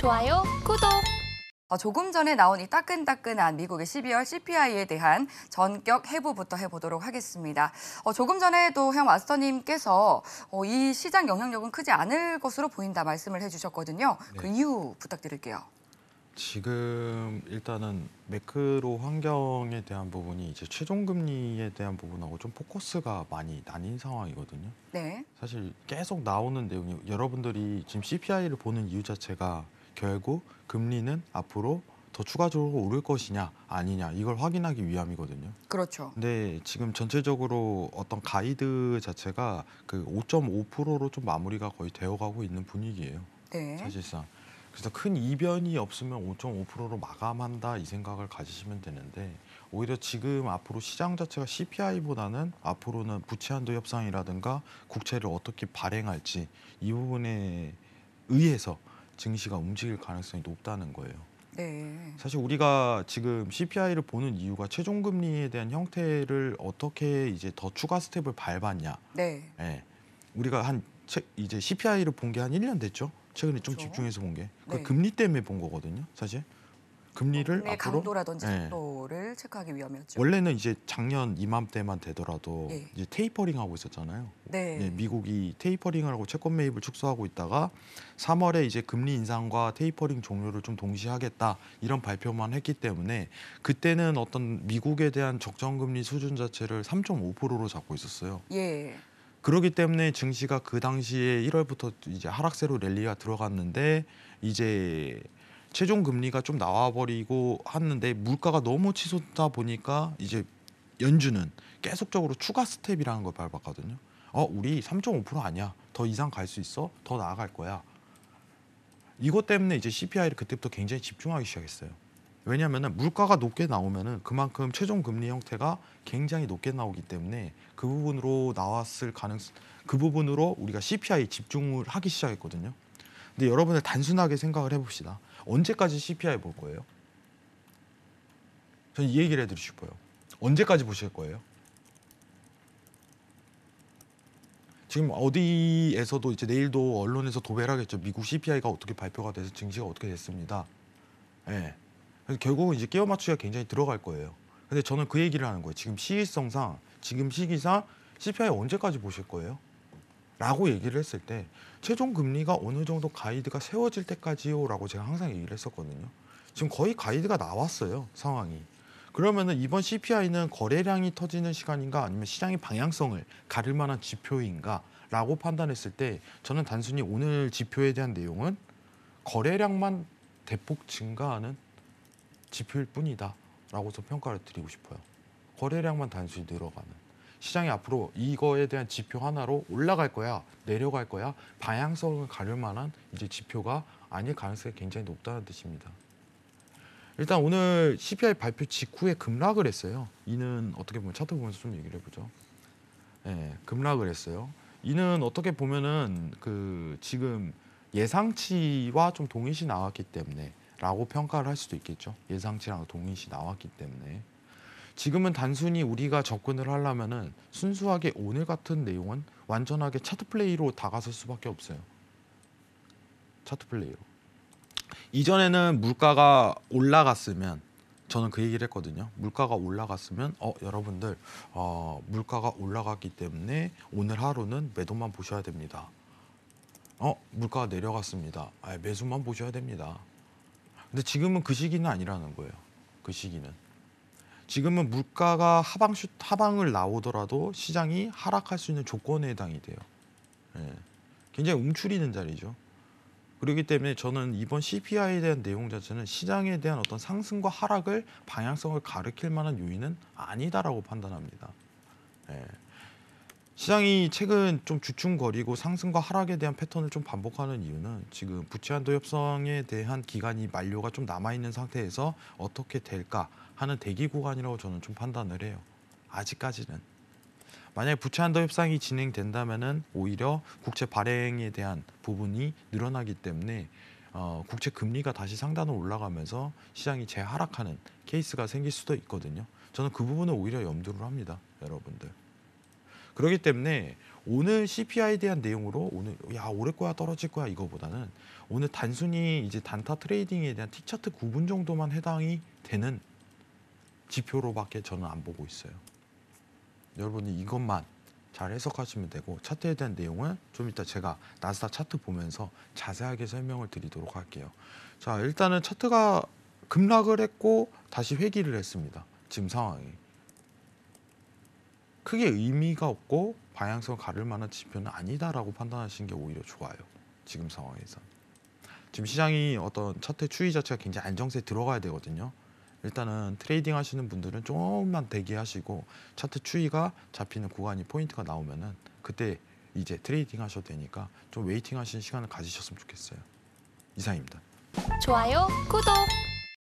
좋아요, 구독! 조금 전에 나온 이 따끈따끈한 미국의 12월 CPI에 대한 전격 해부부터 해보도록 하겠습니다. 조금 전에도 형 마스터님께서 이 시장 영향력은 크지 않을 것으로 보인다 말씀을 해주셨거든요. 네. 그 이유 부탁드릴게요. 지금 일단은 매크로 환경에 대한 부분이 이제 최종금리에 대한 부분하고 좀 포커스가 많이 나뉜 상황이거든요. 네. 사실 계속 나오는 내용이 여러분들이 지금 CPI를 보는 이유 자체가 결국 금리는 앞으로 더 추가적으로 오를 것이냐 아니냐 이걸 확인하기 위함이거든요. 그렇죠. 근데 지금 전체적으로 어떤 가이드 자체가 그 5.5%로 좀 마무리가 거의 되어가고 있는 분위기예요. 네. 사실상. 그래서 큰 이변이 없으면 5.5%로 마감한다 이 생각을 가지시면 되는데 오히려 지금 앞으로 시장 자체가 CPI보다는 앞으로는 부채 한도 협상이라든가 국채를 어떻게 발행할지 이 부분에 의해서 증시가 움직일 가능성이 높다는 거예요. 네. 사실 우리가 지금 CPI를 보는 이유가 최종금리에 대한 형태를 어떻게 이제 더 추가 스텝을 밟았냐. 네. 예. 우리가 이제 CPI를 본 게 한 1년 됐죠. 최근에 좀 그렇죠. 집중해서 본 게. 그 네. 금리 때문에 본 거거든요. 사실. 금리를 금리의 앞으로 강도라든지 예. 속도를 체크하기 위함이었죠. 원래는 이제 작년 이맘때만 되더라도 예. 이제 테이퍼링 하고 있었잖아요. 네. 예, 미국이 테이퍼링을 하고 채권 매입을 축소하고 있다가 3월에 이제 금리 인상과 테이퍼링 종료를 좀 동시에 하겠다 이런 발표만 했기 때문에 그때는 어떤 미국에 대한 적정금리 수준 자체를 3.5%로 잡고 있었어요. 예. 그렇기 때문에 증시가 그 당시에 1월부터 이제 하락세로 랠리가 들어갔는데 이제 최종 금리가 좀 나와버리고 하는데 물가가 너무 치솟다 보니까 이제 연준은 계속적으로 추가 스텝이라는 걸 밟았거든요. 우리 3.5% 아니야. 더 이상 갈 수 있어? 더 나아갈 거야. 이것 때문에 이제 CPI를 그때부터 굉장히 집중하기 시작했어요. 왜냐하면 물가가 높게 나오면은 그만큼 최종 금리 형태가 굉장히 높게 나오기 때문에 그 부분으로 나왔을 가능성, 그 부분으로 우리가 CPI에 집중을 하기 시작했거든요. 근데 여러분들 단순하게 생각을 해봅시다. 언제까지 CPI 볼 거예요? 저는 이 얘기를 해드리고 싶어요. 언제까지 보실 거예요? 지금 어디에서도 이제 내일도 언론에서 도배를 하겠죠. 미국 CPI가 어떻게 발표가 돼서 증시가 어떻게 됐습니다. 예. 그래서 결국은 이제 끼워 맞추기가 굉장히 들어갈 거예요. 근데 저는 그 얘기를 하는 거예요. 지금 시기성상, 지금 시기상 CPI 언제까지 보실 거예요? 라고 얘기를 했을 때 최종 금리가 어느 정도 가이드가 세워질 때까지요 라고 제가 항상 얘기를 했었거든요. 지금 거의 가이드가 나왔어요. 상황이. 그러면은 이번 CPI는 거래량이 터지는 시간인가 아니면 시장의 방향성을 가를 만한 지표인가 라고 판단했을 때 저는 단순히 오늘 지표에 대한 내용은 거래량만 대폭 증가하는 지표일 뿐이다 라고서 평가를 드리고 싶어요. 거래량만 단순히 늘어가는. 시장이 앞으로 이거에 대한 지표 하나로 올라갈 거야, 내려갈 거야, 방향성을 가를 만한 이제 지표가 아닐 가능성이 굉장히 높다는 뜻입니다. 일단 오늘 CPI 발표 직후에 급락을 했어요. 이는 어떻게 보면 차트 보면서 좀 얘기를 해보죠. 네, 급락을 했어요. 이는 어떻게 보면은 그 지금 예상치와 좀 동일시 나왔기 때문에 라고 평가를 할 수도 있겠죠. 예상치랑 동일시 나왔기 때문에. 지금은 단순히 우리가 접근을 하려면은 순수하게 오늘 같은 내용은 완전하게 차트 플레이로 다가설 수밖에 없어요. 차트 플레이로. 이전에는 물가가 올라갔으면 저는 그 얘기를 했거든요. 물가가 올라갔으면 여러분들 물가가 올라갔기 때문에 오늘 하루는 매도만 보셔야 됩니다. 물가가 내려갔습니다. 매수만 보셔야 됩니다. 근데 지금은 그 시기는 아니라는 거예요. 그 시기는. 지금은 물가가 하방을 나오더라도 시장이 하락할 수 있는 조건에 해당이 돼요. 예. 굉장히 움츠리는 자리죠. 그렇기 때문에 저는 이번 CPI에 대한 내용 자체는 시장에 대한 어떤 상승과 하락을 방향성을 가리킬 만한 요인은 아니다라고 판단합니다. 예. 시장이 최근 좀 주춤거리고 상승과 하락에 대한 패턴을 좀 반복하는 이유는 지금 부채 한도 협상에 대한 기간이 만료가 좀 남아있는 상태에서 어떻게 될까 하는 대기 구간이라고 저는 좀 판단을 해요. 아직까지는. 만약에 부채 한도 협상이 진행된다면은 오히려 국채 발행에 대한 부분이 늘어나기 때문에 국채 금리가 다시 상단으로 올라가면서 시장이 재하락하는 케이스가 생길 수도 있거든요. 저는 그 부분을 오히려 염두를 합니다. 여러분들. 그렇기 때문에 오늘 CPI에 대한 내용으로 오늘 야 오를 거야 떨어질 거야 이거보다는 오늘 단순히 이제 단타 트레이딩에 대한 T차트 구분 정도만 해당이 되는 지표로밖에 저는 안 보고 있어요. 여러분이 이것만 잘 해석하시면 되고 차트에 대한 내용은 좀 이따 제가 나스닥 차트 보면서 자세하게 설명을 드리도록 할게요. 자, 일단은 차트가 급락을 했고 다시 회귀를 했습니다. 지금 상황이. 크게 의미가 없고 방향성을 가를 만한 지표는 아니다라고 판단하시는 게 오히려 좋아요. 지금 상황에서. 지금 시장이 어떤 차트 추이 자체가 굉장히 안정세에 들어가야 되거든요. 일단은 트레이딩 하시는 분들은 조금만 대기하시고 차트 추이가 잡히는 구간이 포인트가 나오면은 그때 이제 트레이딩 하셔도 되니까 좀 웨이팅 하시는 시간을 가지셨으면 좋겠어요. 이상입니다. 좋아요, 구독!